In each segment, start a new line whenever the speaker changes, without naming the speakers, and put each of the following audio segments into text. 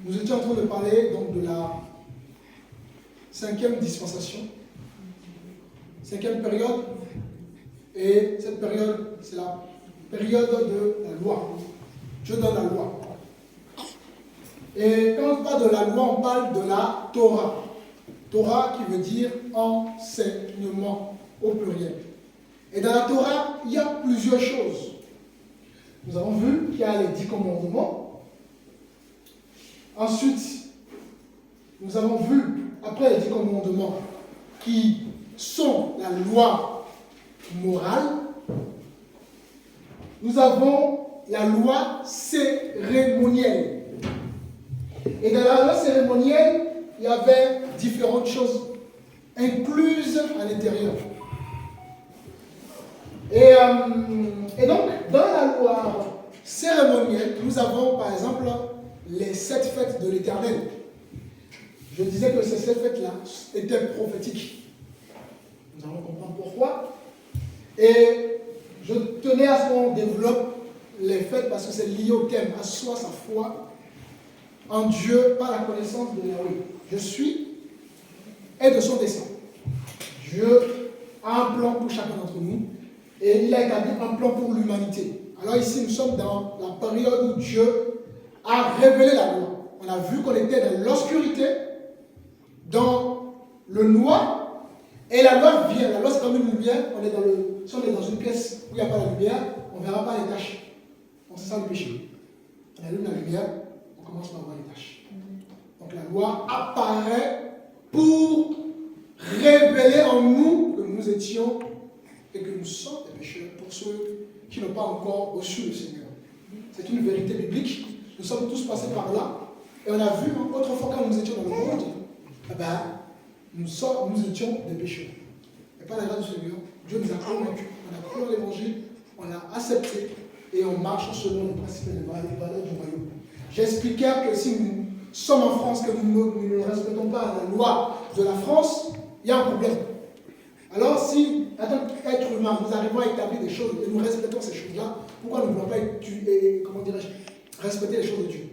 Nous étions en train de parler donc de la 5e dispensation, 5e période, et cette période, c'est la période de la loi. Dieu donne la loi. Et quand on parle de la loi, on parle de la Torah. Torah qui veut dire enseignement au pluriel. Et dans la Torah, il y a plusieurs choses. Nous avons vu qu'il y a les 10 commandements. Ensuite, nous avons vu, après les 10 commandements, qui sont la loi morale, nous avons la loi cérémonielle. Et dans la loi cérémonielle, il y avait différentes choses incluses à l'intérieur. Et donc, dans la loi cérémonielle, nous avons par exemple les 7 fêtes de l'Éternel. Je disais que ces 7 fêtes-là étaient prophétiques. Nous allons comprendre pourquoi. Et je tenais à ce qu'on développe les fêtes parce que c'est lié au thème, asseoir sa foi en Dieu par la connaissance de Yahweh. Je suis et de son dessein. Dieu a un plan pour chacun d'entre nous et il a établi un plan pour l'humanité. Alors ici, nous sommes dans la période où Dieu a révélé la loi. On a vu qu'on était dans l'obscurité, dans le noir, et la loi vient. La loi, c'est comme une lumière. Si on est dans une pièce où il n'y a pas la lumière, on ne verra pas les taches. Donc c'est ça le péché. On allume la lumière, on commence par voir les taches. Donc la loi apparaît pour révéler en nous que nous étions et que nous sommes des pécheurs pour ceux qui n'ont pas encore reçu le Seigneur. C'est une vérité biblique. Nous sommes tous passés par là. Et on a vu, autrefois quand nous étions dans le monde, nous étions des pécheurs. Et par la grâce du Seigneur, Dieu nous a convaincus. On a cru en l'évangile, on l'a accepté et on marche selon les principes et les valeurs du royaume. J'expliquais que si nous sommes en France, que nous ne respectons pas la loi de la France, il y a un problème. Alors si, en tant qu'être humain, nous arrivons à établir des choses et nous respectons ces choses-là, pourquoi nous ne voulons pas respecter les choses de Dieu?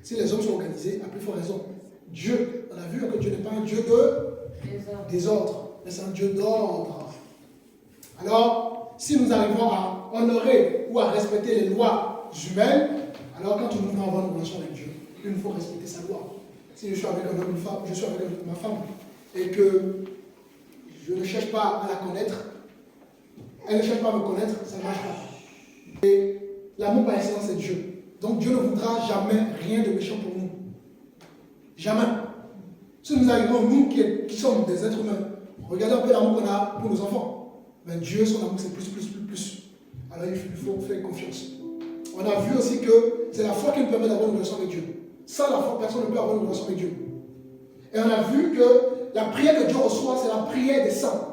Si les hommes sont organisés, à plus forte raison. Dieu, on a vu que Dieu n'est pas un Dieu de désordre, mais c'est un Dieu d'ordre. Alors, si nous arrivons à honorer ou à respecter les lois humaines, alors quand nous voulons avoir une relation avec Dieu, il nous faut respecter sa loi. Si je suis avec un homme, une femme, je suis avec ma femme, et que je ne cherche pas à la connaître, elle ne cherche pas à me connaître, ça ne marche pas. Et l'amour par excellence, c'est Dieu. Donc Dieu ne voudra jamais rien de méchant pour nous. Jamais. Si nous arrivons, nous qui sommes des êtres humains, regardez un peu l'amour qu'on a pour nos enfants. Mais Dieu, son amour, c'est plus. Alors il faut faire confiance. On a vu aussi que c'est la foi qui nous permet d'avoir une relation avec Dieu. Sans la foi, personne ne peut avoir une relation avec Dieu. Et on a vu que la prière que Dieu reçoit, c'est la prière des saints.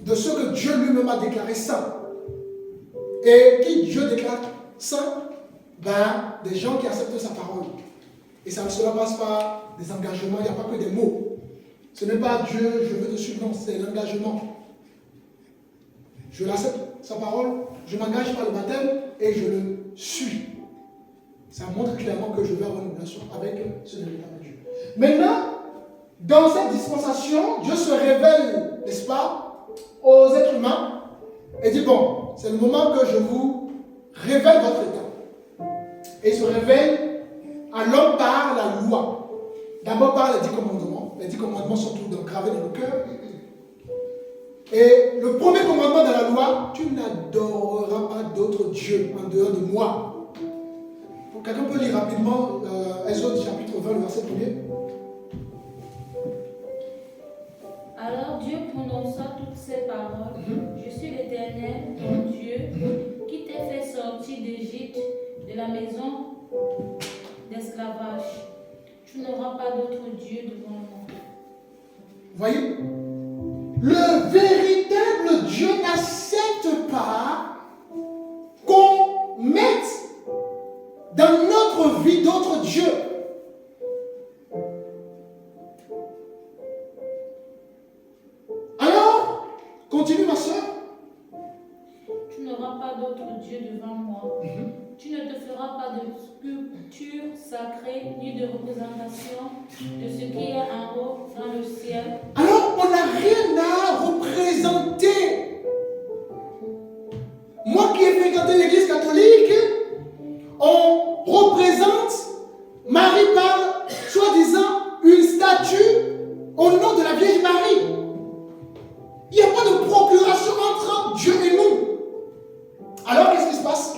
De ceux que Dieu lui-même a déclarés saints. Et qui Dieu déclare saints? Des gens qui acceptent sa parole. Et cela passe par des engagements, il n'y a pas que des mots. Ce n'est pas Dieu, je veux te suivre, non, c'est l'engagement. Je l'accepte, sa parole, je m'engage par le baptême et je le suis. Ça montre clairement que je veux avoir une relation avec ce véritable Dieu. Maintenant, dans cette dispensation, Dieu se révèle, n'est-ce pas, aux êtres humains et dit, bon, c'est le moment que je vous révèle votre état. Et il se révèle à l'homme par la loi. D'abord par les 10 commandements. Les 10 commandements sont tous gravés dans le cœur. Et le premier commandement dans la loi, tu n'adoreras pas d'autres dieux en dehors de moi. Quelqu'un peut lire rapidement Exode chapitre 20, le verset 1er.
Alors Dieu prononça toutes ces paroles. Je suis l'Éternel, ton Dieu, qui t'ai fait sortir d'Égypte, de la maison d'esclavage. Tu n'auras pas d'autre Dieu devant moi.
Voyez, le véritable Dieu n'accepte pas qu'on mette dans notre vie d'autres dieux. Alors, continue ma soeur.
Tu n'auras pas d'autre Dieu devant moi. Tu ne te feras pas de sculpture sacrée, ni de représentation de ce qui est en haut dans le ciel.
Alors, on n'a rien à représenter. Moi qui ai fréquenté l'église catholique, on représente Marie par, soi-disant, une statue au nom de la Vierge Marie. Il n'y a pas de procuration entre Dieu et nous. Alors, qu'est-ce qui se passe?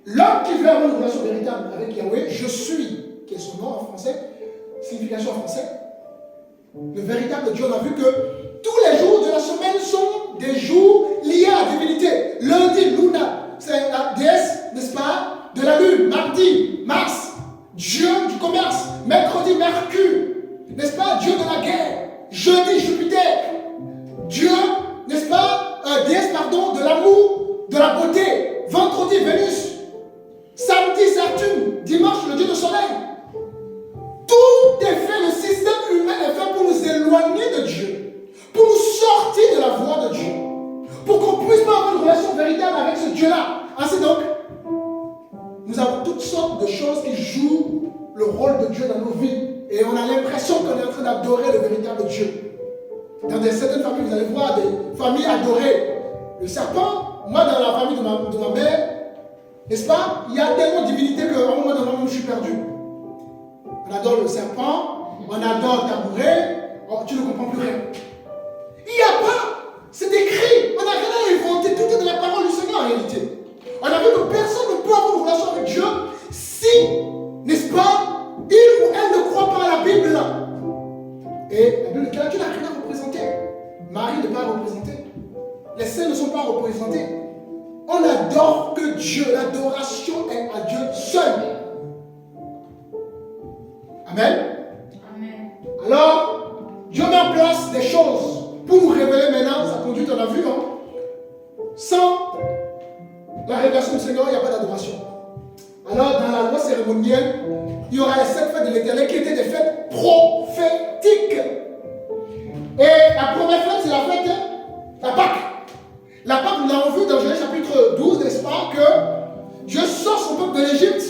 L'homme qui veut avoir une relation véritable avec Yahweh, je suis, qui est son nom en français, signification en français, le véritable Dieu, on a vu que tous les jours de la semaine sont des jours liés à la divinité. Lundi, Luna, c'est la déesse, n'est-ce pas, de la lune. Mardi, Mars, Dieu du commerce. Mercredi, Mercure, n'est-ce pas, Dieu de la guerre. Jeudi, Jupiter, Dieu, n'est-ce pas, déesse, pardon, de l'amour, de la beauté. Vendredi, Vénus. Samedi, Saturne. Dimanche, le Dieu du soleil. Tout est fait, le système humain est fait pour nous éloigner de Dieu, pour nous sortir de la voie de Dieu, pour qu'on puisse pas avoir une relation véritable avec ce Dieu-là. Ainsi donc, nous avons toutes sortes de choses qui jouent le rôle de Dieu dans nos vies, et on a l'impression qu'on est en train d'adorer le véritable Dieu. Dans certaines familles, vous allez voir des familles adorées le serpent. Moi, dans la famille de ma mère, n'est-ce pas, il y a tellement de divinités qu'à un moment donné, je suis perdu. On adore le serpent, on adore le tabouret, tu ne comprends plus rien. Il n'y a pas, c'est écrit, on n'a rien à inventer, tout est dans la parole du Seigneur en réalité. On a vu que personne ne peut avoir une relation avec Dieu si, n'est-ce pas, il ou elle ne croit pas à la Bible. Et la Bible, tu n'as rien à représenter. Marie n'est pas représentée. Les saints ne sont pas représentés. On n'adore que Dieu. L'adoration est à Dieu seul. Amen.
Amen.
Alors, Dieu met en place des choses pour nous révéler maintenant sa conduite, on a vu, hein? Sans la révélation du Seigneur, il n'y a pas d'adoration. Alors, dans la loi cérémonielle, il y aura les 7 fêtes de l'Éternel qui étaient des fêtes prophétiques. Et la première fête, c'est la fête, la Pâque. La Pâque, nous l'avons vu dans Genèse chapitre 12, n'est-ce pas, que Dieu sort son peuple de l'Égypte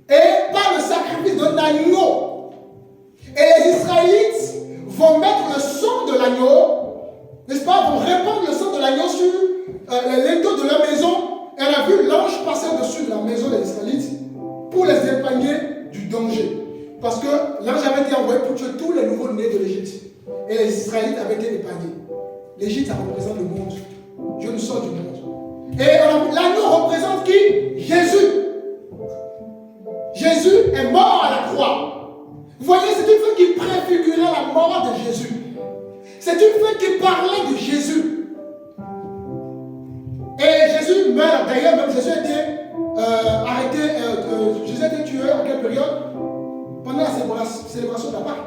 et par le sacrifice d'un agneau. Et les Israélites vont mettre le sang de l'agneau, n'est-ce pas, vont répandre le sang de l'agneau sur les linteaux de leur maison. Et on a vu l'ange passer au-dessus de la maison des Israélites pour les épargner du danger. Parce que l'ange avait été envoyé pour tuer tous les nouveaux-nés de l'Égypte. Et les Israélites avaient été épargnés. L'Égypte, ça représente le monde. Dieu nous sort du monde. Et l'agneau représente qui? Jésus. Jésus est mort à la croix. Vous voyez, c'est une fête qui préfigurait la mort de Jésus. C'est une fête qui parlait de Jésus. Et Jésus meurt. D'ailleurs, même Jésus a été arrêté. Jésus a été tué à quelle période? Pendant la célébration de la Pâque.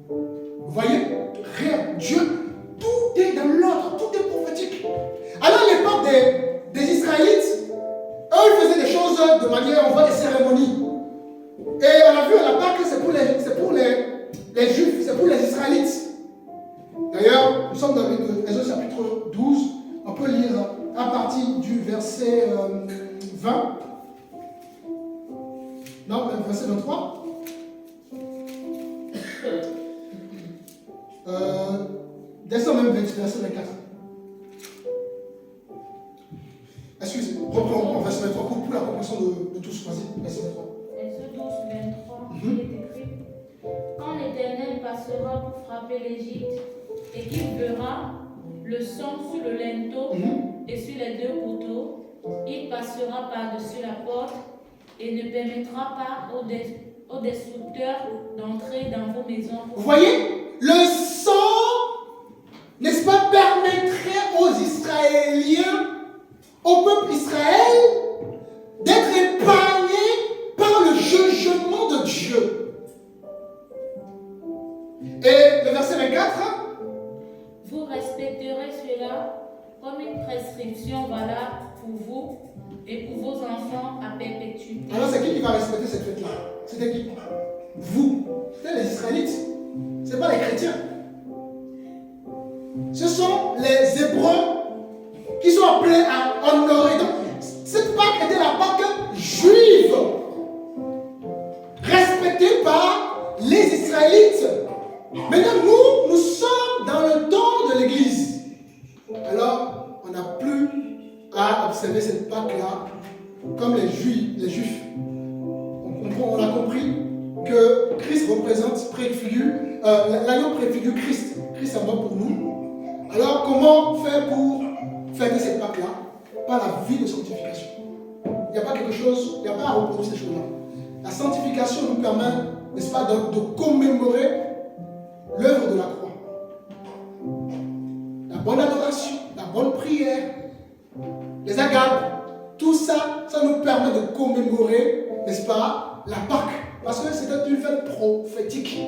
Vous voyez? Rien. Dieu, tout est dans l'ordre, tout est prophétique. Alors, à l'époque des Israélites, eux, ils faisaient des choses de manière, on voit des cérémonies. Et on a vu à la Pâque, c'est pour les Juifs, c'est pour les Israélites. D'ailleurs, nous sommes dans Exode chapitre 12, on peut lire à partir du verset 20. Non, verset 23. Descends même verset 24. Excusez-moi, reprenons verset 23 pour la compréhension de tous. Vas-y, verset 23.
Exode 12, 23, il est écrit: Quand l'Éternel passera pour frapper l'Égypte et qu'il verra le sang sur le linteau et sur les 2 poteaux, il passera par-dessus la porte et ne permettra pas aux destructeurs d'entrer dans vos maisons.
Vous voyez, le sang, n'est-ce pas, permettrait aux Israéliens, au peuple Israël, d'être épargnés par le jugement de Dieu. Et le verset 24.
Vous respecterez cela comme une prescription valable pour vous et pour vos enfants à perpétuité.
Alors c'est qui va respecter cette fête-là? C'était qui? Vous. C'est les Israélites. Ce n'est pas les chrétiens. Ce sont les Hébreux qui sont appelés à honorer. Donc, cette Pâque était la Pâque juive. respecté par les Israélites. Maintenant, nous sommes dans le temps de l'Église. Alors, on n'a plus à observer cette Pâque-là comme les Juifs. On a compris que Christ l'agneau préfigure Christ. Christ est mort pour nous. Alors, comment faire pour fêter cette Pâque-là? Par la vie de sanctification. Il n'y a pas quelque chose, il n'y a pas à reproduire ces choses-là. La sanctification nous permet, n'est-ce pas, de commémorer l'œuvre de la croix. La bonne adoration, la bonne prière, les agapes, tout ça, ça nous permet de commémorer, n'est-ce pas, la Pâque. Parce que c'était une fête prophétique.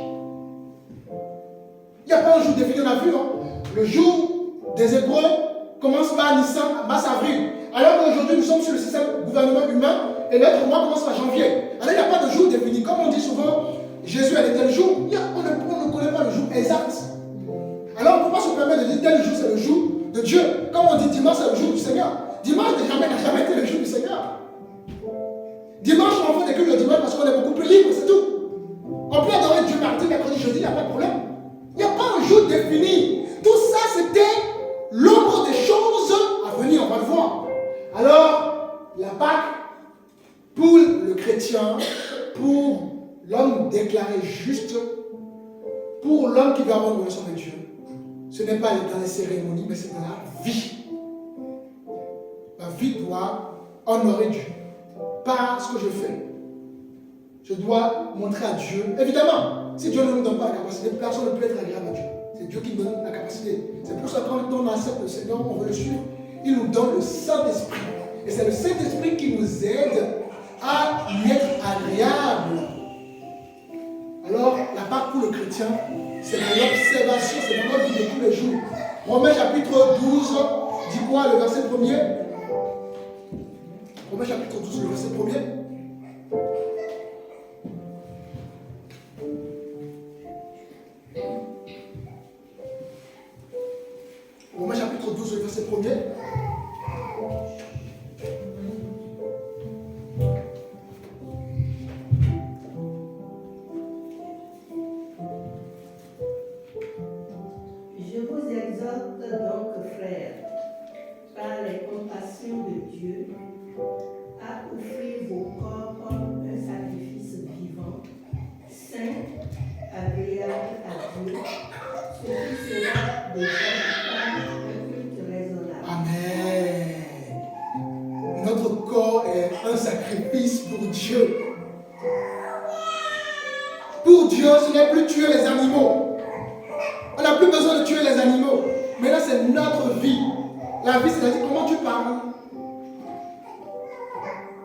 Il n'y a pas un jour défini, on a vu, hein? Le jour des Hébreux commence par Nissan, mars-avril. Alors qu'aujourd'hui, nous sommes sur le système gouvernement humain et notre mois commence par janvier. Alors il n'y a pas de jour défini. Comme on dit souvent, Jésus est tel jour, on ne connaît pas le jour exact. Alors on ne peut pas se permettre de dire tel jour c'est le jour de Dieu. Comme on dit dimanche c'est le jour du Seigneur. Dimanche n'a jamais été le jour du Seigneur. Dimanche, on fait des cultes le dimanche parce qu'on est beaucoup plus libre, c'est tout. On peut adorer Dieu mardi, mercredi, jeudi, il n'y a pas de problème. Il n'y a pas un jour défini. Tout ça, c'était l'ombre des choses à venir, on va le voir. Alors, la Pâque, pour le chrétien, pour l'homme déclaré juste, pour l'homme qui va avoir une relation avec Dieu, ce n'est pas dans les cérémonies, mais c'est dans la vie. Ma vie doit honorer Dieu par ce que je fais. Je dois montrer à Dieu. Évidemment, si Dieu ne nous donne pas la capacité, personne ne peut être agréable à Dieu. C'est Dieu qui nous donne la capacité. C'est pour ça que quand on accepte le Seigneur, on veut le suivre, il nous donne le Saint-Esprit. Et c'est le Saint-Esprit qui nous aide à lui être agréable. Alors, la Pâque pour le chrétien, c'est dans l'observation, c'est dans notre vie de tous les jours. Romains chapitre 12, dit quoi le verset 1er? Romains chapitre 12, le verset 1er. Romains chapitre 12, le verset 1er.
Je vous exhorte donc, frères, par les compassions de Dieu, à offrir vos corps comme un sacrifice vivant, saint, agréable à Dieu, ce qui sera de un culte raisonnable.
Amen. Notre corps est un sacrifice pour Dieu. Pour Dieu, ce n'est plus tuer les animaux. On n'a plus besoin de tuer les animaux. Mais là, c'est notre vie. La vie, c'est-à-dire comment tu parles.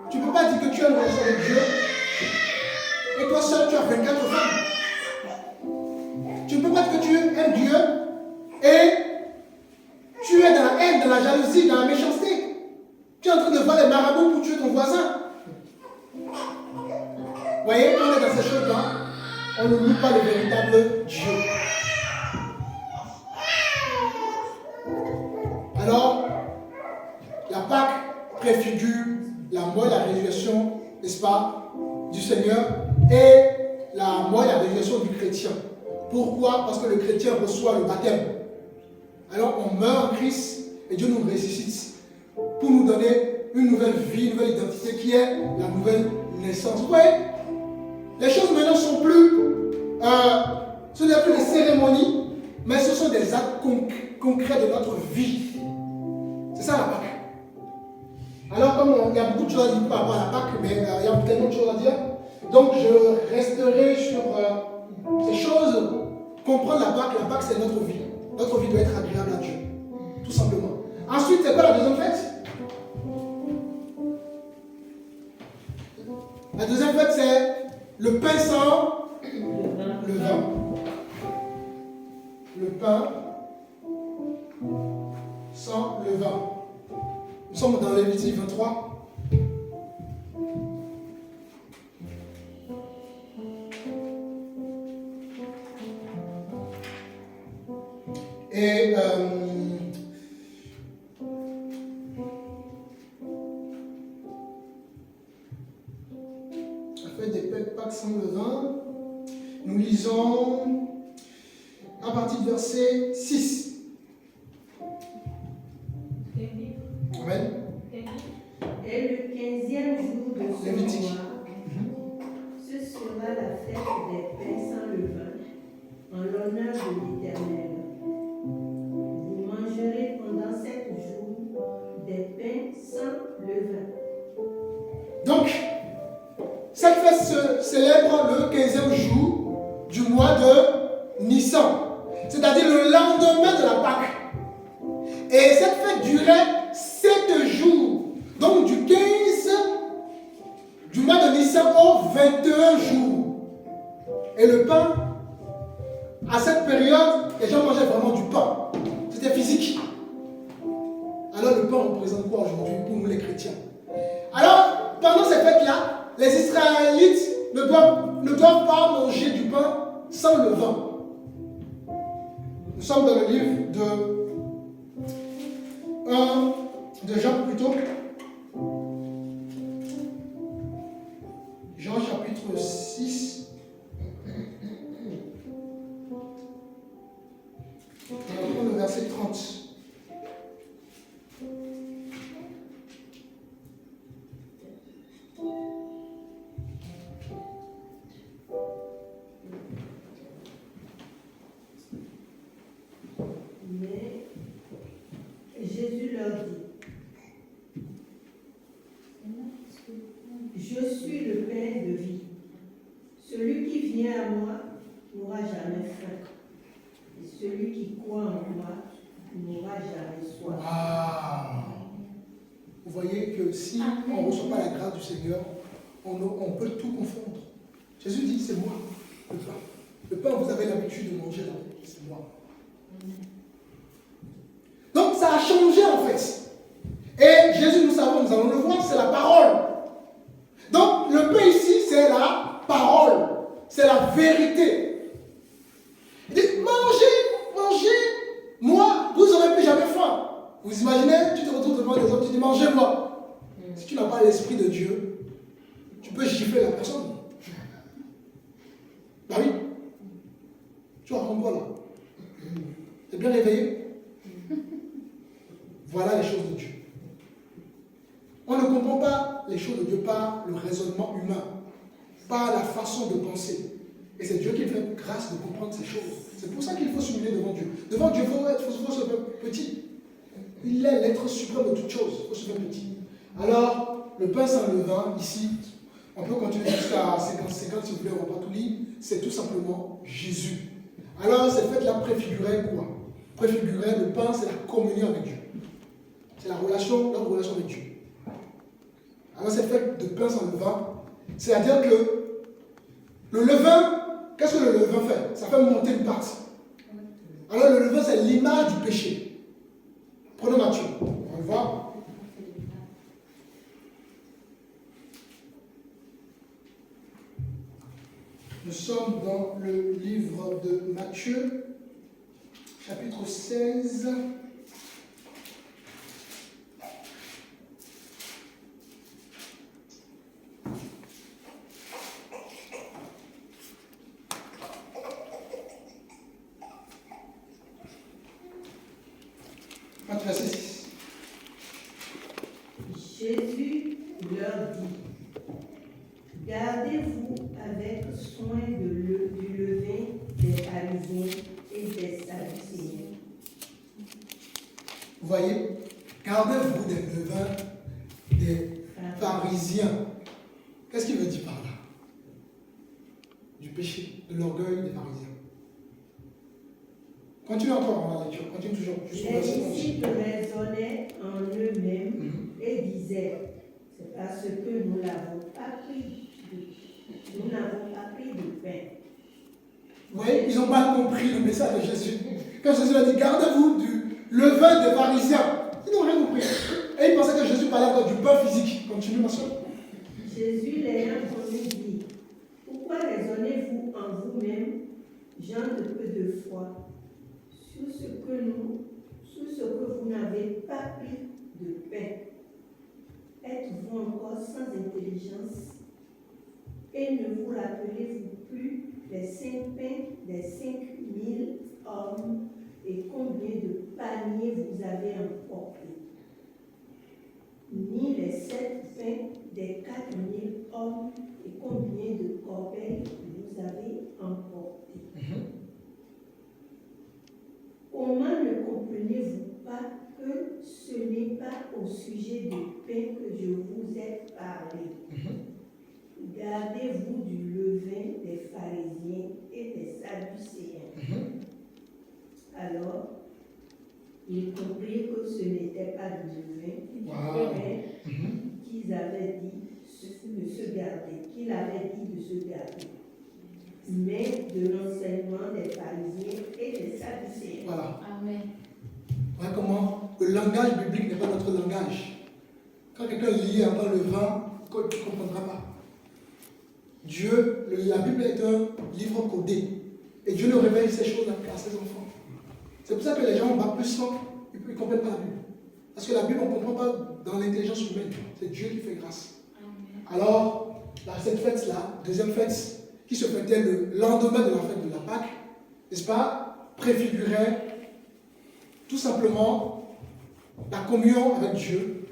Tu ne peux pas dire que tu as une relation avec Dieu et toi seul, tu as 24 femmes. Tu ne peux pas dire que tu aimes Dieu et tu es dans la haine, dans la jalousie, dans la méchanceté. Tu es en train de voir les marabouts pour tuer ton voisin. Vous voyez, quand on est dans ces choses-là, on ne loue pas le véritable Dieu. Alors, la Pâque préfigure la mort et la résurrection, n'est-ce pas, du Seigneur et la mort et la résurrection du chrétien. Pourquoi? Parce que le chrétien reçoit le baptême. Alors, on meurt en Christ et Dieu nous ressuscite pour nous donner une nouvelle vie, une nouvelle identité qui est la nouvelle naissance. Vous voyez, les choses maintenant ne sont plus, ce n'est plus des cérémonies, mais ce sont des actes concrets de notre vie. C'est ça la Pâque. Alors, comme il y a beaucoup de choses à dire par rapport à la Pâque, mais il y a tellement de choses à dire, donc je resterai sur ces choses. Comprendre la Pâque, c'est notre vie. Notre vie doit être agréable à Dieu. Tout simplement. Ensuite, c'est quoi la deuxième fête? La deuxième fête, c'est le pain sans le vin. Le pain sans le vin. Nous sommes dans Lévitique 23. Et fait des Pâques sans sans levain. Nous lisons à partir du verset 6. Amen.
Et le 15e jour de ce
Lévitique.
mois, ce sera la fête des pains sans levain, en l'honneur de l'Éternel. Vous mangerez pendant 7 jours des pains sans levain.
Donc, cette fête se célèbre le 15e jour du mois de Nissan, c'est-à-dire le lendemain de la Pâque. Et cette fête durait 7 jours, donc du 15 du mois de Nissan au 21 jours. Et le pain, à cette période, les gens mangeaient vraiment du pain. C'était physique. Alors le pain représente quoi aujourd'hui pour nous les chrétiens? Alors, pendant cette fête-là, les Israélites ne doivent pas manger du pain sans levain. Nous sommes dans le livre de Jean plutôt. Jean chapitre 6. On va prendre le verset 30.
Mais Jésus leur dit, je suis le pain de vie. Celui qui vient à moi n'aura jamais faim. Et celui qui croit en moi n'aura jamais soif.
Waouh! Vous voyez que si on ne reçoit pas la grâce du Seigneur, on peut tout confondre. Jésus dit, c'est moi, le pain. Le pain, vous avez l'habitude de manger là, c'est moi. Donc ça a changé en fait. Et Jésus, nous savons, nous allons le voir, c'est la parole. Donc le pain ici, c'est la parole. C'est la vérité. Il dit, mangez, moi, vous n'aurez plus jamais faim. Vous imaginez, tu te retrouves devant les autres, tu dis, mangez-moi. Si tu n'as pas l'Esprit de Dieu, tu peux gifler la personne. Bah oui. Tu racontes quoi là? T'es bien réveillé? Voilà les choses de Dieu. On ne comprend pas les choses de Dieu par le raisonnement humain, par la façon de penser. Et c'est Dieu qui fait grâce de comprendre ces choses. C'est pour ça qu'il faut s'humilier devant Dieu. Devant Dieu, il faut se faire petit. Il est l'être suprême de toutes choses. Il faut se faire petit. Alors, le pain sans levain, ici, on peut continuer jusqu'à 50 si vous voulez, on va pas tout lire. C'est tout simplement Jésus. Alors, cette fête-là préfigurait quoi? Préfigurait le pain, c'est la communion avec Dieu. C'est notre relation avec Dieu. Alors, cette fête de pain sans levain, c'est-à-dire que le levain, qu'est-ce que le levain fait? Ça fait monter une pâte. Alors, le levain, c'est l'image du péché. Prenons Matthieu, on va le voir. Nous sommes dans le livre de Matthieu, chapitre 16. Verset 6.
Jésus leur dit, gardez-vous avec soin du levain des pharisiens et des sadducéens.
Vous voyez, gardez-vous des levains des pharisiens. Qu'est-ce qu'il veut dire par là? Du péché, de l'orgueil des pharisiens. Continue encore dans la lecture, continue toujours.
Les disciples raisonnaient en eux-mêmes et disaient, c'est parce que nous n'avons pas pris de pain.
Vous voyez, ils n'ont pas compris le message de Jésus. Quand Jésus a dit, gardez-vous du levain des pharisiens, ils n'ont rien compris. Et ils pensaient que Jésus parlait du pain physique. Continue, ma soeur.
Jésus l'ayant entendu dit, pourquoi raisonnez-vous en vous-même, gens de peu de foi, sur ce que vous n'avez pas pris de pain? Êtes-vous encore sans intelligence? Et ne vous rappelez-vous plus les 5 pains des 5000 hommes et combien de paniers vous avez emportés? Ni les 7 pains des 4000 hommes et combien de corbeilles vous avez emportés? Comment ne comprenez-vous pas que ce n'est pas au sujet du pain que je vous ai parlé? Gardez-vous du levain des pharisiens et des sadducéens. Alors, ils comprirent que ce n'était pas du levain, mais qu'ils avaient dit de se garder, qu'il avait dit de se garder, mais de l'enseignement des pharisiens et des sadducéens.
Voilà.
Amen.
Voilà comment le langage biblique n'est pas notre langage. Quand quelqu'un lit avant le vin, tu ne comprendras pas. Dieu, la Bible est un livre codé. Et Dieu nous révèle ces choses à ses enfants. C'est pour ça que les gens battent plus fort, ils ne comprennent pas la Bible. Parce que la Bible, on ne comprend pas dans l'intelligence humaine. C'est Dieu qui fait grâce. Amen. Alors, cette fête-là, deuxième fête, qui se fêtait le lendemain de la fête de la Pâque, n'est-ce pas, préfigurait tout simplement la communion avec Dieu.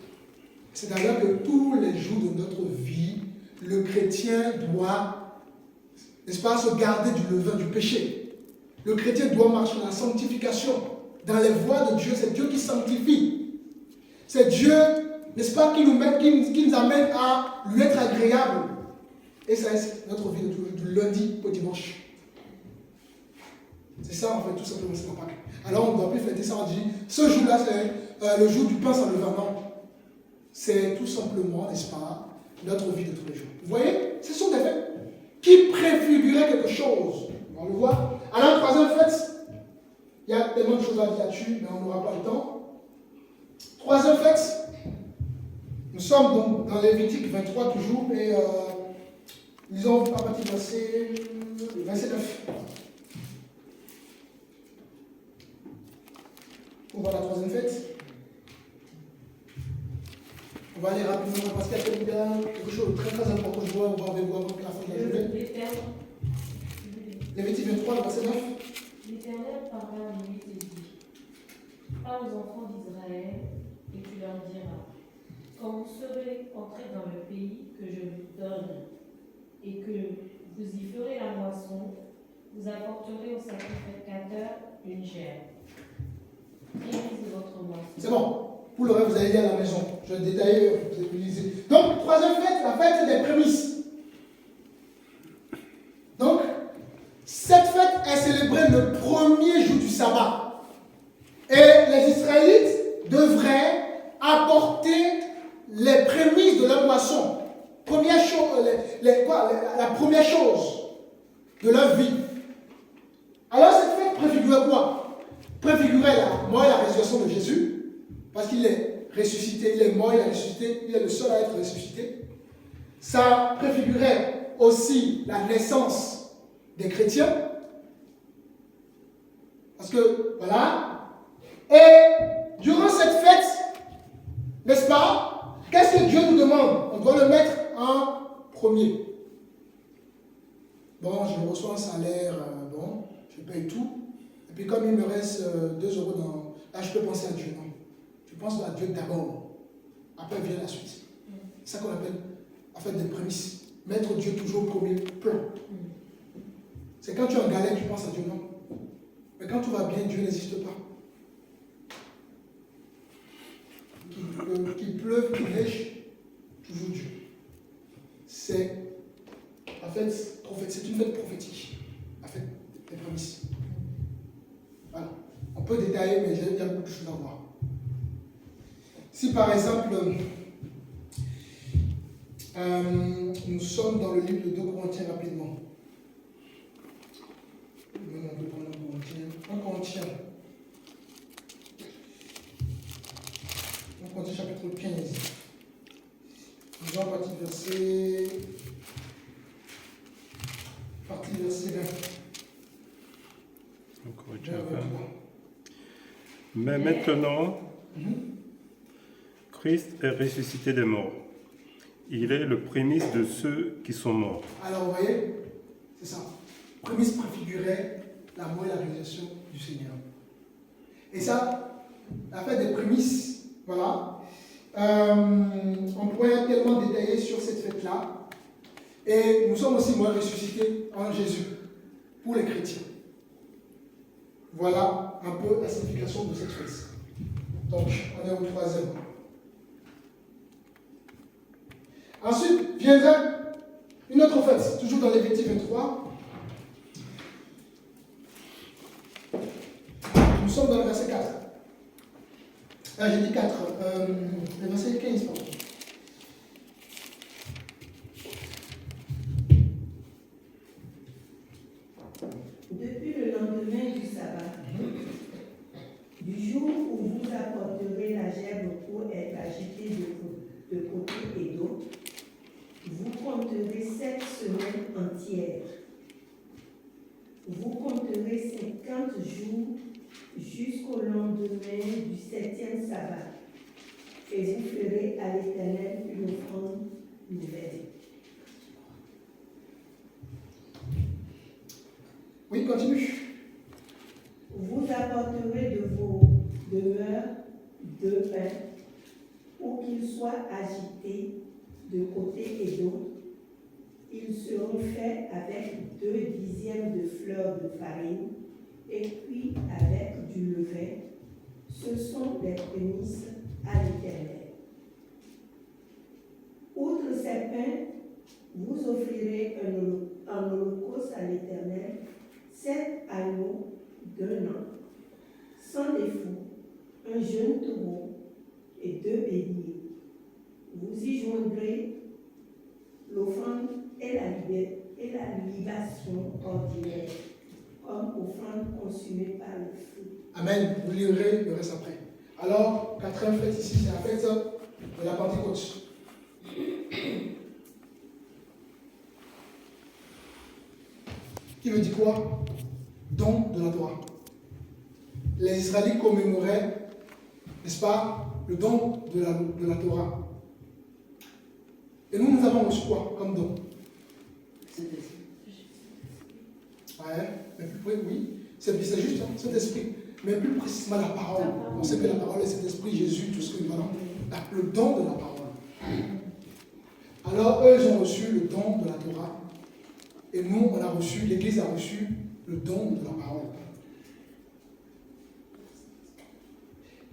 C'est d'ailleurs que tous les jours de notre vie, le chrétien doit, n'est-ce pas, se garder du levain du péché. Le chrétien doit marcher dans la sanctification, dans les voies de Dieu. C'est Dieu qui sanctifie. C'est Dieu, n'est-ce pas, qui nous amène à lui être agréable. Et ça, c'est notre vie du lundi au dimanche. C'est ça, en fait, tout simplement, c'est la Pâque. Alors, on ne doit plus fêter ça. On dit, ce jour-là, c'est le jour du pain sans levain. Non. C'est tout simplement, n'est-ce pas, notre vie de tous les jours. Vous voyez, ce sont des fêtes qui préfiguraient quelque chose. On le voit. Alors, troisième fête, il y a tellement de choses à dire là-dessus, mais on n'aura pas le temps. Troisième fête, nous sommes donc dans Lévitique 23 toujours, et lisons à partir du verset 9. On va à la troisième fête. On va aller rapidement parce qu'il y a quelque chose de très très important que je vois, on va voir avant la fin de la journée. Lévitique 23, verset 9.
L'Éternel parla à Moïse et dit: Parle aux enfants d'Israël et tu leur diras: Quand vous serez entrés dans le pays que je vous donne et que vous y ferez la moisson, vous apporterez au sacrificateur une gerbe. Prémisse de votre moisson.
C'est bon. Pour le reste, vous allez lire à la maison. Je vais détailler, vous allez lisez. Donc, troisième fête, la fête des prémices. Donc, cette fête est célébrée le premier jour du sabbat. Et les Israélites devraient apporter les prémices de leur moisson. Première chose, la première chose de leur vie. Alors, cette fête préfigurait quoi? Préfigurait la mort et la résurrection de Jésus. Parce qu'il est ressuscité, il est mort, il est ressuscité, il est le seul à être ressuscité. Ça préfigurait aussi la naissance des chrétiens. Parce que, voilà. Et durant cette fête, n'est-ce pas, qu'est-ce que Dieu nous demande? On doit le mettre en premier. Bon, je reçois un salaire, bon, je paye tout. Et puis comme il me reste 2 € dans... Là, je peux penser à Dieu, non? Je pense à Dieu d'abord. Après vient la suite. C'est ça qu'on appelle, en fait, des prémices. Mettre Dieu toujours au premier plan. C'est quand tu es en galère, tu penses à Dieu, non? Mais quand tout va bien, Dieu n'existe pas. Qu'il pleuve, qu'il neige, toujours Dieu. C'est, en fait, c'est une fête prophétique. En fait, des prémices. Voilà. On peut détailler, mais il y a beaucoup de choses à voir. Si par exemple, nous sommes dans le livre de 2 Corinthiens rapidement. Maintenant, on peut prendre 1 Corinthiens. 1 Corinthiens chapitre 15. Nous allons partir verset 20.
1 Corinthiens 20. Mais maintenant, Christ est ressuscité des morts. Il est le prémisse de ceux qui sont morts.
Alors, vous voyez, c'est ça. Prémisse préfigurait la mort et la réalisation du Seigneur. Et ça, la fête des prémices, voilà. On pourrait tellement détailler sur cette fête-là. Et nous sommes aussi morts ressuscités en Jésus pour les chrétiens. Voilà un peu la signification de cette fête. Donc, on est au 3e. Ensuite viendra une autre fête, toujours dans Lévitique 23. Nous sommes dans le verset 4. Ah, j'ai dit 4. Le verset 15, pardon.
Depuis le lendemain du sabbat, du jour où vous apporterez la gerbe pour être agitée de côté et d'autre, vous compterez 7 semaines entières. Vous compterez 50 jours jusqu'au lendemain du 7e sabbat, et vous ferez à l'Éternel une offrande nouvelle.
Oui, continue.
Vous apporterez de vos demeures 2 pains pour qu'ils soient agités de côté et d'autre. Ils seront faits avec 2 dixièmes de fleurs de farine et cuits avec du levain. Ce sont des prémices à l'Éternel. Outre ces pains, vous offrirez un holocauste à l'Éternel, 7 agneaux d'1 an, sans défaut, un jeune taureau et 2 béliers. Vous y joindrez l'offrande et la libation ordinaire, comme offrande consumée par le feu.
Amen. Vous lirez le reste après. Alors, 4e fête ici, c'est la fête de la Pentecôte. Qui veut dire quoi? Don de la Torah. Les Israélites commémoraient, n'est-ce pas, le don de la Torah. Et nous avons reçu quoi comme don? Ouais, mais plus près, oui. C'est juste, hein, cet esprit. Mais plus précisément la parole. On sait que la parole est cet esprit, Jésus, tout ce que nous avons. Le don de la parole. Alors, eux, ils ont reçu le don de la Torah. Et nous, on a reçu, l'Église a reçu le don de la parole.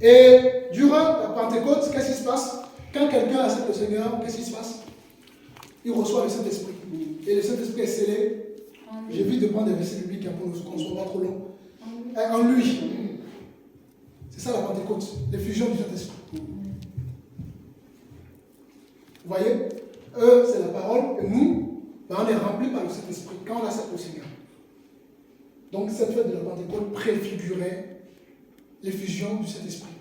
Et durant la Pentecôte, qu'est-ce qui se passe? Quand quelqu'un accepte le Seigneur, qu'est-ce qui se passe? Il reçoit le Saint-Esprit. Et le Saint-Esprit est scellé. J'évite de prendre des versets bibliques pour qu'on ne soit pas trop long. En lui. C'est ça la Pentecôte, l'effusion du Saint-Esprit. Vous voyez? Eux, c'est la parole, et nous, on est remplis par le Saint-Esprit quand on accepte le Seigneur. Donc cette fête de la Pentecôte préfigurait l'effusion du Saint-Esprit.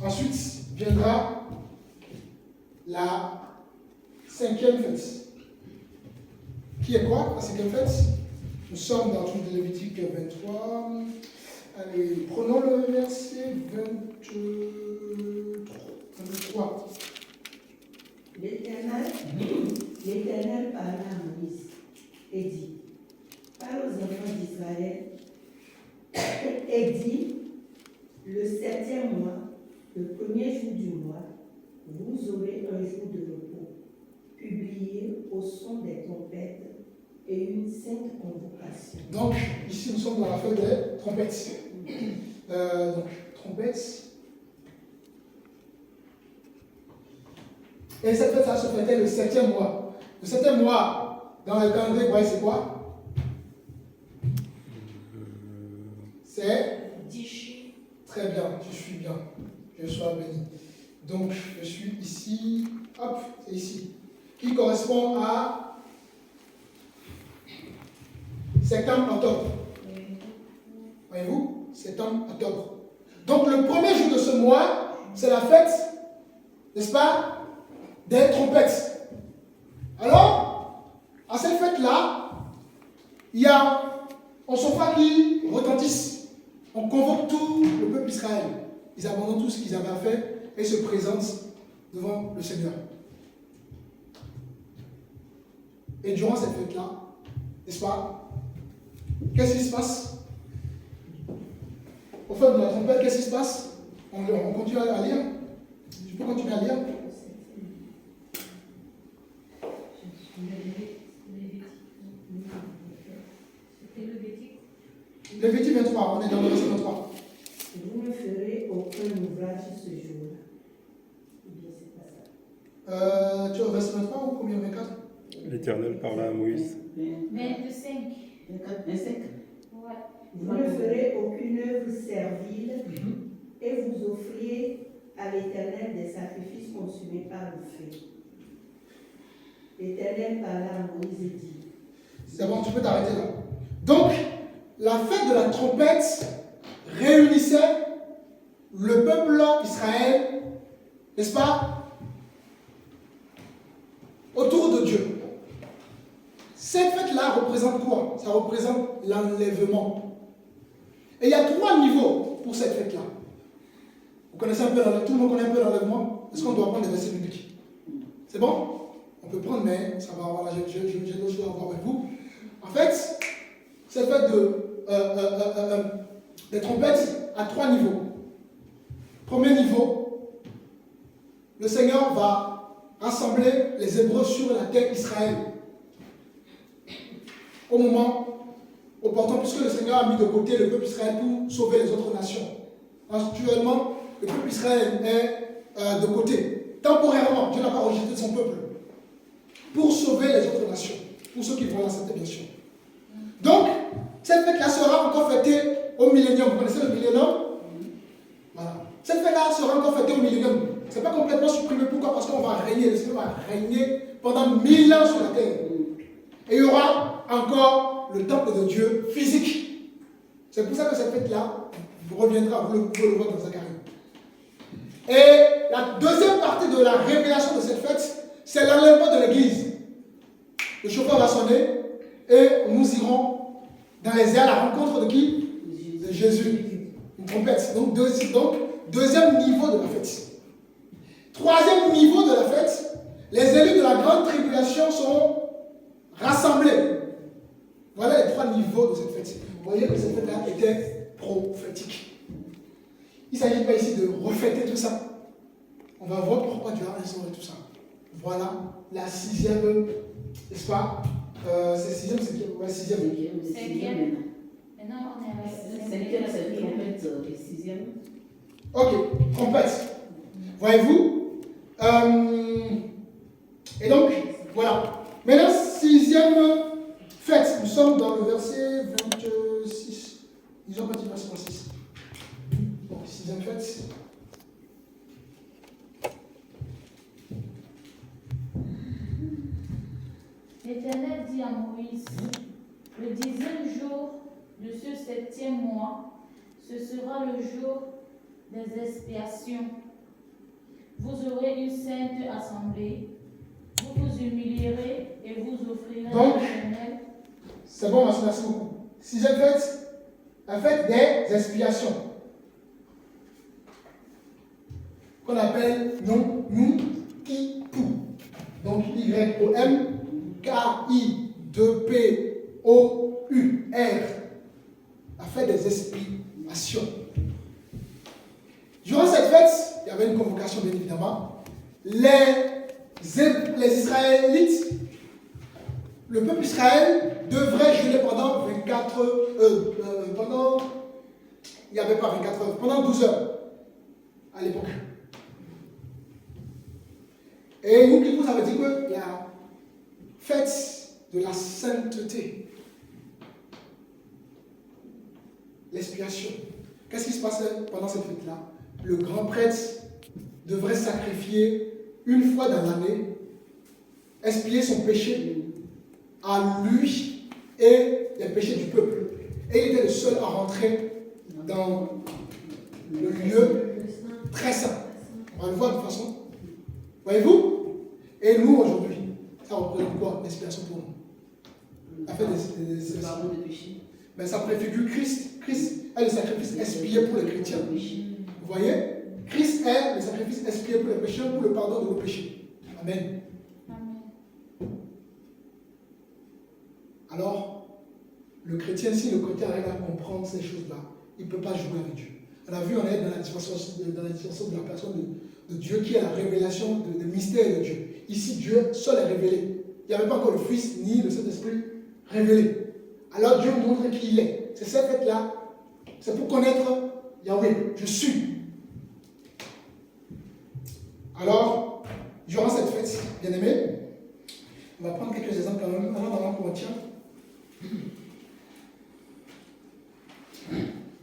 Ensuite viendra la 5e fête. Qui est quoi, la 5e fête? Nous sommes dans le Lévitique 23. Allez, prenons le verset 23.
L'Éternel parla à Moïse et dit, parle aux enfants d'Israël et dit, le 7e mois, le 1er jour du mois, vous aurez un jour de repos, publié au son des trompettes et une sainte convocation.
Donc, ici, nous sommes dans la fête des trompettes. Donc, trompettes. Et cette fête, ça se fêtait le 7e mois. Le 7e mois, dans le calendrier, vous voyez, c'est quoi? C'est
Dichi.
très bien, je suis bien. Je sois béni. Donc, je suis ici. Hop, c'est ici. Qui correspond à septembre-octobre. Voyez-vous? Septembre-octobre. Donc, le premier jour de ce mois, c'est la fête, n'est-ce pas, des trompettes. Alors, à cette fête-là, il y a un chauffard qui retentisse. On convoque tout le peuple d'Israël. Ils abandonnent tout ce qu'ils avaient à faire et se présente devant le Seigneur. Et durant cette fête-là, n'est-ce pas, qu'est-ce qui se passe? Au fait de la trompette, qu'est-ce qui se passe? On continue à lire. Je peux continuer à lire? Lévitique 23, on est dans le verset 23.
Vous ne ferez aucun ouvrage ce jour-là. Ou bien c'est pas ça.
Tu es au verset 23 ou combien? 24?
L'Éternel parla à Moïse.
25.
25.
Ouais.
Vous ne ferez aucune œuvre servile et vous offriez à l'Éternel des sacrifices consumés par le feu. L'Éternel parla à Moïse et dit.
C'est bon, tu peux t'arrêter là. Donc, la fête de la trompette réunissait le peuple Israël, n'est-ce pas, autour de Dieu. Cette fête-là représente quoi? Ça représente l'enlèvement. Et il y a 3 niveaux pour cette fête-là. Vous connaissez un peu, tout le monde connaît un peu l'enlèvement? Est-ce qu'on doit prendre des versets bibliques? C'est bon? On peut prendre, mais ça va, voilà, j'ai d'autres choses à voir avec vous. En fait, cette fête des trompettes a 3 niveaux. Premier niveau, le Seigneur va rassembler les Hébreux sur la terre d'Israël. Au moment opportun, puisque le Seigneur a mis de côté le peuple Israël pour sauver les autres nations. Actuellement, le peuple Israël est de côté. Temporairement, Dieu n'a pas rejeté son peuple. Pour sauver les autres nations. Pour ceux qui vont l'accepter, bien sûr. Donc, cette fête-là sera encore fêtée au millénium. Vous connaissez le millénium? Voilà. Cette fête-là sera encore fêtée au millénium. Ce n'est pas complètement supprimé. Pourquoi? Parce qu'on va régner. Le Seigneur va régner pendant 1000 ans sur la terre. Et il y aura encore le temple de Dieu physique. C'est pour ça que cette fête-là reviendra. Vous pouvez le voir dans Zacharie. Et la deuxième partie de la révélation de cette fête, c'est l'enlèvement de l'église. Le chauffeur va sonner et nous irons dans les airs à la rencontre de qui? De Jésus. Une trompette. Donc, deuxième niveau de la fête. Troisième niveau de la fête, les élus de la grande tribulation sont rassemblés. Voilà les 3 niveaux de cette fête. Vous voyez que cette fête-là était prophétique. Il ne s'agit pas ici de refêter tout ça. On va voir pourquoi Dieu a instauré tout ça. Voilà la 6e, n'est-ce pas? C'est 6e, c'est qui? Ouais, 6e.
5e. Maintenant, on est à la
5e, c'est trompette, et 6e.
Ok, trompette. Voyez-vous? Et donc, voilà. Maintenant, 6e fête. Nous sommes dans le verset 26. Disons quand il verset 26. Donc, 6e fête.
L'Éternel dit à Moïse, le 10e jour de ce 7e mois, ce sera le jour des expiations. Vous aurez une sainte assemblée, vous vous humilierez et vous offrirez à l'Éternel.
C'est bon, merci beaucoup. 6e fête, la fête des expiations. Qu'on appelle Yom Kippur. Donc Y-O-M K-I-2-P-O-U-R. La fête des expiations. Durant cette fête, il y avait une convocation, bien évidemment. Les Israélites, le peuple Israël devrait jeûner pendant 24 heures. Il n'y avait pas 24 heures, pendant 12 heures à l'époque. Et nous, qui vous avez dit que la fête de la sainteté, l'expiation, qu'est-ce qui se passait pendant cette fête-là? Le grand prêtre devrait sacrifier une fois dans l'année, expier son péché à lui et les péchés du peuple. Et il était le seul à rentrer dans le lieu très saint. On va le voir de toute façon. Voyez-vous? Et nous, aujourd'hui, ça représente quoi l'expiation pour nous? La fête des pardon de péché. Mais ça préfigure Christ. Christ est le sacrifice expié pour les chrétiens. Vous voyez? Christ Christ est le sacrifice expié pour les péchés, pour le pardon de nos péchés. Amen.
Amen.
Alors, le chrétien, si le chrétien arrive à comprendre ces choses-là, il ne peut pas jouer avec Dieu. On a vu, on est dans la dimension de la personne de Dieu qui est la révélation de mystère de Dieu. Ici, Dieu seul est révélé. Il n'y avait pas encore le Fils ni le Saint-Esprit révélé. Alors Dieu nous montre qui il est. C'est cette fête-là. C'est pour connaître Yahweh. Je suis. Alors, durant cette fête, bien aimé, on va prendre quelques exemples dans 1 Corinthiens.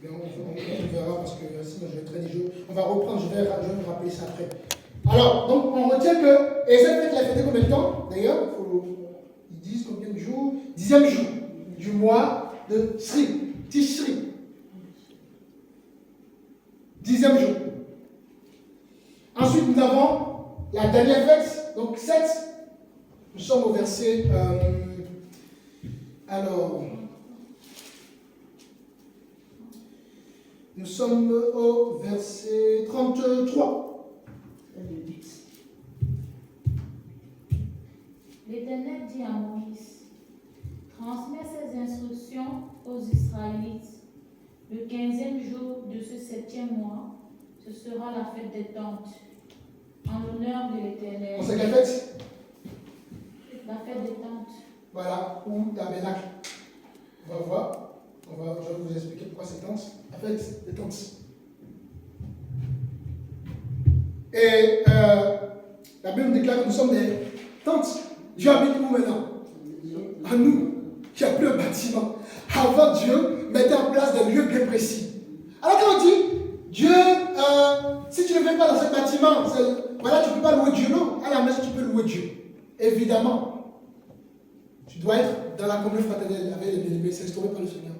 Bien, on verra parce que sinon je vais traîner. On va reprendre, je vais vous rappeler ça après. Alors, donc on retient que, et cette fête, elle a fêté combien de temps d'ailleurs? Ils disent combien de jours? 10e jour du mois de Tishri. 10e jour. Ensuite, nous avons la dernière fête, donc 7. Nous sommes au verset. Nous sommes au verset 33.
L'Éternel dit à Moïse, transmets ces instructions aux Israélites. Le 15e jour de ce 7e mois, ce sera la fête des tentes, en l'honneur de l'Éternel.
On sait quelle fête?
La fête des tentes.
Voilà, ou tabernacle. On va voir. Je vais vous expliquer pourquoi c'est tentes. La fête des tentes. Et la Bible déclare que nous sommes des tentes. Dieu habite où maintenant? À nous, qui n'a plus un bâtiment. Avant, Dieu mettait en place des lieux bien précis. Alors quand on dit, Dieu, si tu ne viens pas dans ce bâtiment, voilà, tu ne peux pas louer Dieu. Non, à la messe, tu peux louer Dieu. Évidemment. Tu dois être dans la communion fraternelle avec les bien-aimés, c'est instauré par le Seigneur.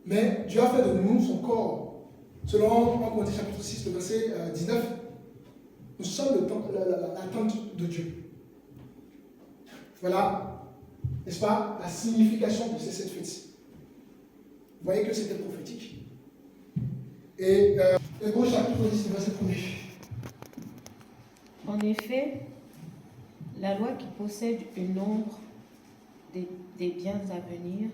Mais Dieu a fait de nous son corps. Selon 1 Corinthiens chapitre 6, le verset 19, nous sommes la tente de Dieu. Voilà, n'est-ce pas, la signification de cette fête. Vous voyez que c'était prophétique. Et Hébreux chapitre 10, le verset 1er.
En effet, la loi qui possède une ombre des biens à venir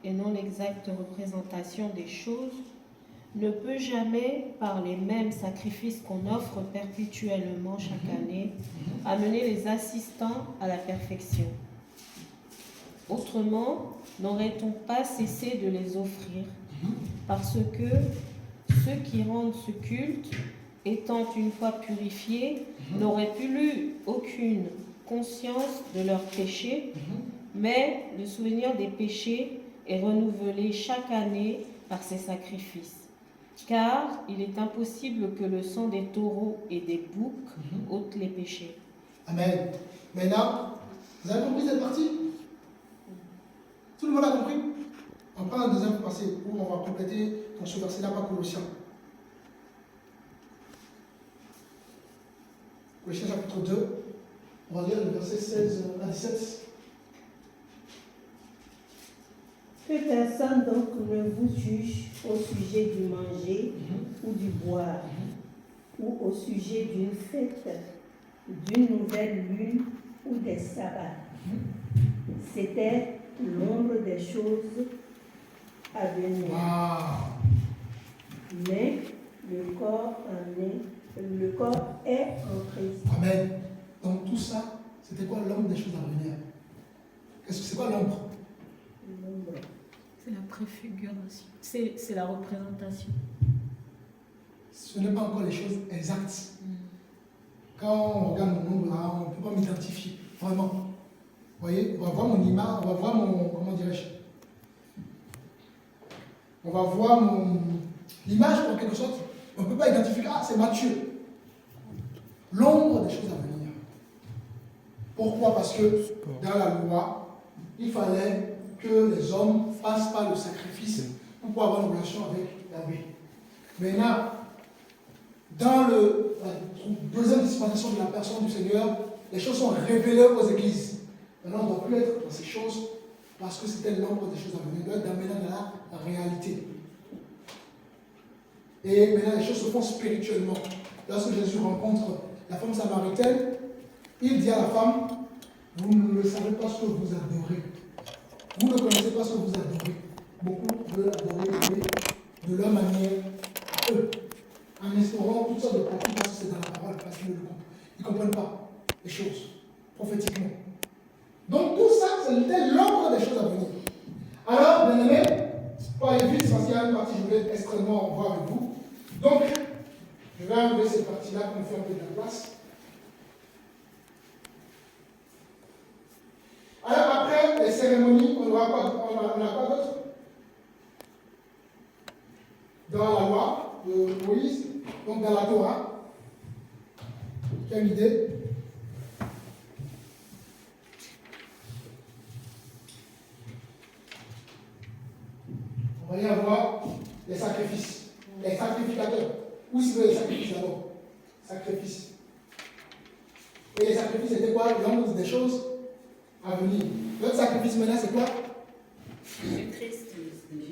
et non l'exacte représentation des choses ne peut jamais, par les mêmes sacrifices qu'on offre perpétuellement chaque année, amener les assistants à la perfection. Autrement, n'aurait-on pas cessé de les offrir, parce que ceux qui rendent ce culte, étant une fois purifiés, n'auraient plus aucune conscience de leurs péchés, mais le souvenir des péchés est renouvelé chaque année par ces sacrifices. Car il est impossible que le sang des taureaux et des boucs ôte les péchés.
Amen. Maintenant, vous avez compris cette partie? Tout le monde a compris? On prend un deuxième passé où on va compléter dans ce verset-là par Colossiens. Colossiens chapitre 2, on va lire le verset 16 à 17.
Que personne donc ne vous juge au sujet du manger ou du boire, ou au sujet d'une fête, d'une nouvelle lune ou des sabbats. C'était l'ombre des choses à venir.
Wow.
Mais le corps est en Christ.
Amen. Donc tout ça, c'était quoi l'ombre des choses à venir? C'est quoi l'ombre?
L'ombre.
C'est la préfiguration. C'est la représentation.
Ce n'est pas encore les choses exactes. Quand on regarde mon ombre là, on ne peut pas m'identifier. Vraiment. Vous voyez, on va voir mon image, on va voir mon. Comment dirais-je? On va voir l'image en quelque sorte. On ne peut pas identifier. Ah, c'est Matthieu. L'ombre des choses à venir. Pourquoi? Parce que dans la loi, il fallait que les hommes fassent pas le sacrifice pour pouvoir avoir une relation avec Yahweh. Maintenant, dans la deuxième dispensation de la personne du Seigneur, les choses sont révélées aux églises. Maintenant, on ne doit plus être dans ces choses parce que c'était l'ombre des choses à venir. On doit être maintenant dans la réalité. Et maintenant, les choses se font spirituellement. lorsque Jésus rencontre la femme samaritaine, il dit à la femme, vous ne savez pas ce que vous adorez. Vous ne connaissez pas ce que vous adorez. Beaucoup veulent adorer Dieu de leur manière à eux, en instaurant toutes sortes de pratiques parce que c'est dans la parole, parce qu'ils ne comprennent pas les choses prophétiquement. Donc tout ça, c'était l'ombre des choses à venir. Alors, bien aimé, pour aller vite, parce qu'il y a une partie que je voulais extrêmement voir avec vous. Donc, je vais enlever cette partie-là pour me faire un peu de la place. Alors après les cérémonies, on n'a pas d'autre. Dans la loi de Moïse, donc dans la Torah, quelle idée? On va y avoir les sacrifices, les sacrificateurs. Où se veut les sacrifices d'abord? Sacrifices. Et les sacrifices, c'était quoi? L'ombre des choses à venir. Notre sacrifice maintenant, c'est quoi?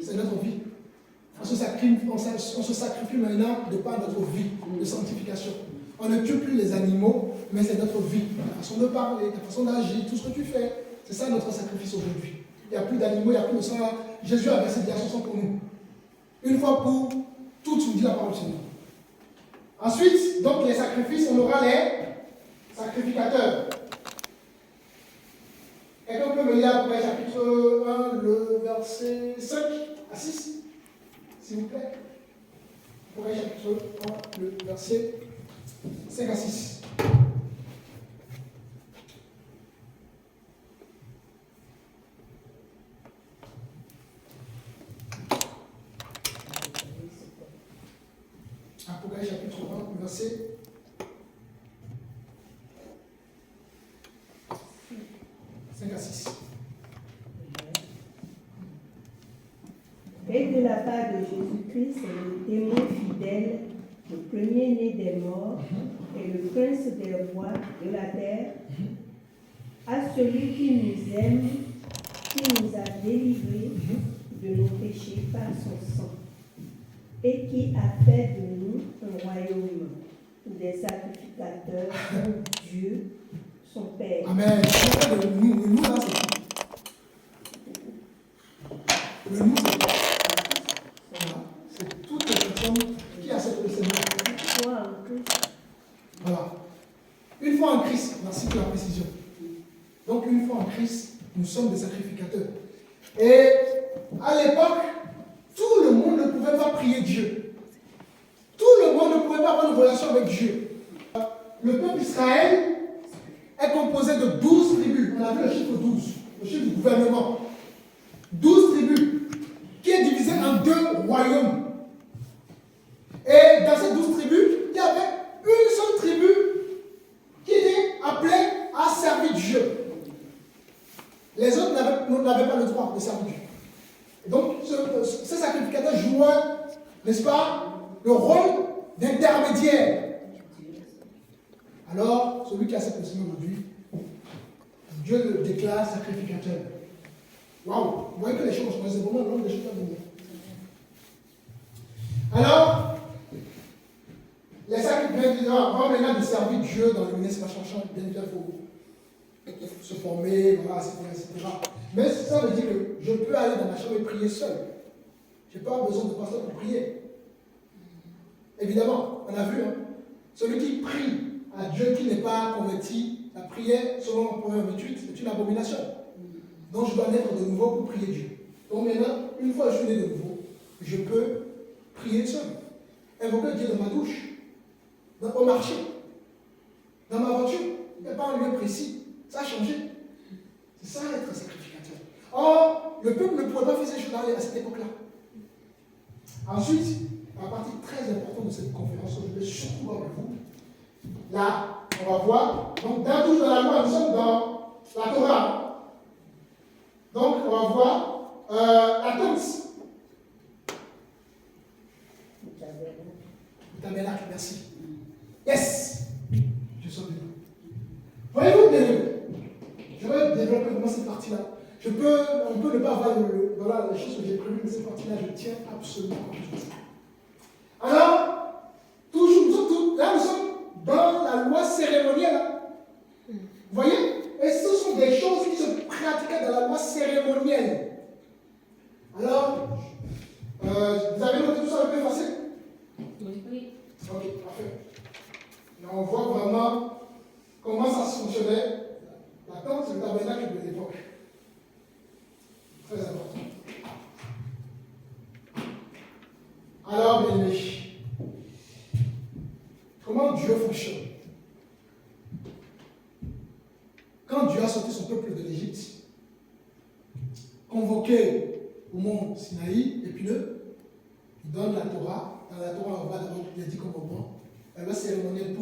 C'est notre vie. On se sacrifie maintenant de par notre vie de sanctification. On ne tue plus les animaux, mais c'est notre vie. Ta façon de parler, ta façon d'agir, tout ce que tu fais. C'est ça notre sacrifice aujourd'hui. Il n'y a plus d'animaux, il n'y a plus de sang. Jésus a versé son sang pour nous. Une fois pour toutes, nous dit la parole du Seigneur. Ensuite, donc les sacrifices, on aura les sacrificateurs. Quelqu'un peut me lire après chapitre 1, le verset 5 à 6, s'il vous plaît. Après chapitre 1, le verset 5 à 6. Apocalypse chapitre 1, verset 5 à 6.
Et de la part de Jésus-Christ, le témoin fidèle, le premier-né des morts et le prince des rois de la terre, à celui qui nous aime, qui nous a délivrés de nos péchés par son sang, et qui a fait de nous un royaume, des sacrificateurs pour Dieu, son Père.
Amen. Le nous là, c'est qui? Le nous, c'est qui? Voilà. C'est toutes les personnes qui acceptent le Seigneur.
Toi en Christ.
Voilà. Une fois en Christ, merci pour la précision. Donc, une fois en Christ, nous sommes des sacrificateurs. Et à l'époque, tout le monde ne pouvait pas prier Dieu. Tout le monde ne pouvait pas avoir une relation avec Dieu. Le peuple d'Israël est composé de 12 tribus. On a vu le chiffre 12, le chiffre du gouvernement. 12 tribus, qui est divisé en 2 royaumes. Et dans ces 12 tribus, il y avait une seule tribu qui était appelée à servir Dieu. Les autres n'avaient pas le droit de servir Dieu. Et donc, ces sacrificateurs jouaient, n'est-ce pas, le rôle d'intermédiaire. Alors, celui qui accepte le Seigneur aujourd'hui, Dieu le déclare sacrificateur. Waouh! Vous voyez que les choses, c'est vraiment l'homme des choses à venir. Alors, les sacrificateurs vont maintenant de servir Dieu dans le ministère changeant, bien évidemment, il faut se former, voilà, etc. Mais ça veut dire que je peux aller dans ma chambre et prier seul. Je n'ai pas besoin de pasteur pour prier. Évidemment, on a vu, hein, celui qui prie à Dieu qui n'est pas converti, la prière, selon Proverbe 28, c'est une abomination. Donc je dois naître de nouveau pour prier Dieu. Donc maintenant, une fois que je suis né de nouveau, je peux prier seul. Invoquer Dieu dans ma douche, au marché, dans ma voiture. Il n'y a pas un lieu précis. Ça a changé. C'est ça être sacrificateur. Or, le peuple ne pouvait pas faire ces choses à cette époque-là. Ensuite, la partie très importante de cette conférence, je vais surtout voir avec vous. Là, on va voir. Donc, dans tout dans la loi, nous sommes dans la Torah. Donc, on va voir la tente. Le tabernacle, merci. Yes! Je sens bien. Voyez-vous bien, je vais développer vraiment cette partie-là. On peut ne pas avoir voilà, les choses que j'ai prévues, mais cette partie-là, je tiens absolument à tout ça. Alors, toujours, là, nous sommes Vous voyez? Et ce sont des choses qui se pratiquaient dans la loi cérémonielle. Alors, vous avez noté tout ça un peu facile?
Oui.
Ok, parfait. Là, on voit vraiment comment ça fonctionnait. La tente, c'est le tabernacle de l'époque. Très important. Alors, bien aimés, comment Dieu fonctionne? Quand Dieu a sorti son peuple de l'Égypte, convoqué au mont Sinaï, épineux, il donne la Torah. Dans la Torah, on va d'abord les 10 commandements. La loi cérémonielle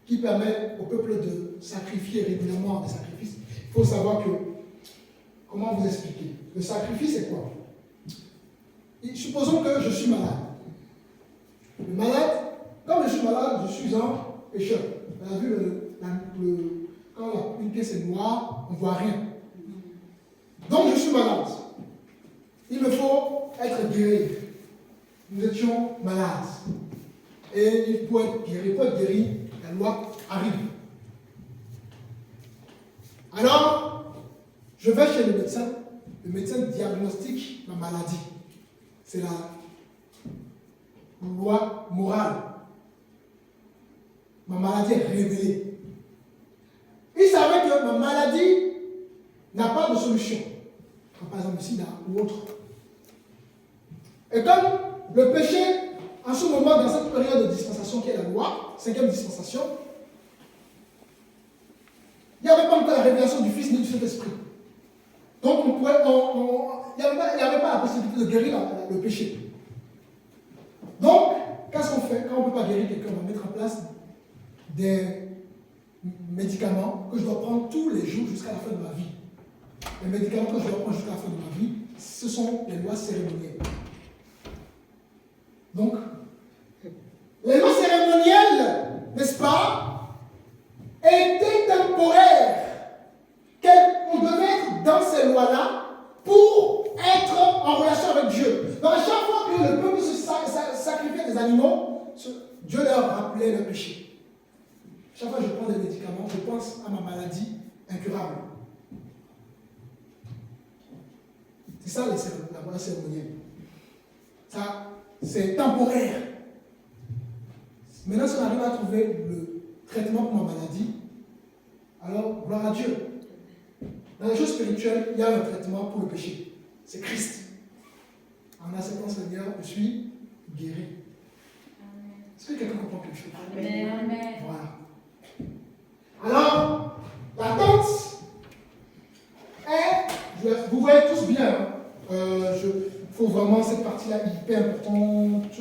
qui permet au peuple de sacrifier régulièrement des sacrifices. Il faut savoir que, comment vous expliquer? Le sacrifice, c'est quoi? Supposons que je suis malade. Le malade, comme je suis malade, je suis un pécheur. Vous avez vu, quand une pièce est noire, on ne voit rien. Donc je suis malade. Il me faut être guéri. Nous étions malades. Et il faut être guéri, la loi arrive. Alors, je vais chez le médecin diagnostique ma maladie. C'est la loi morale. Ma maladie est révélée. Il savait que ma maladie n'a pas de solution. Par exemple, le sida ou autre. Et comme le péché, en ce moment, dans cette période de dispensation qui est la loi, 5e dispensation, il n'y avait pas encore la révélation du Fils ni du Saint-Esprit. Donc, il n'y avait pas la possibilité de guérir le péché. Donc, qu'est-ce qu'on fait? Quand on ne peut pas guérir quelqu'un, on va mettre en place des médicaments que je dois prendre tous les jours jusqu'à la fin de ma vie. Les médicaments que je dois prendre jusqu'à la fin de ma vie, ce sont les lois cérémonielles. Donc, les lois cérémonielles, n'est-ce pas, étaient temporaires. On devait être dans ces lois-là pour être en relation avec Dieu. Donc, à chaque fois que le peuple sacrifiait des animaux, Dieu leur rappelait le péché. Chaque fois que je prends des médicaments, je pense à ma maladie incurable. C'est ça la loi cérémonielle. Ça, c'est temporaire. Maintenant, si on arrive à trouver le traitement pour ma maladie, alors, gloire à Dieu. Dans les choses spirituelles, il y a un traitement pour le péché. C'est Christ. En acceptant Seigneur, je suis guéri. Est-ce que quelqu'un comprend quelque chose?
Amen.
Voilà. Alors, l'attente est, vous voyez tous bien, il faut vraiment cette partie-là hyper importante.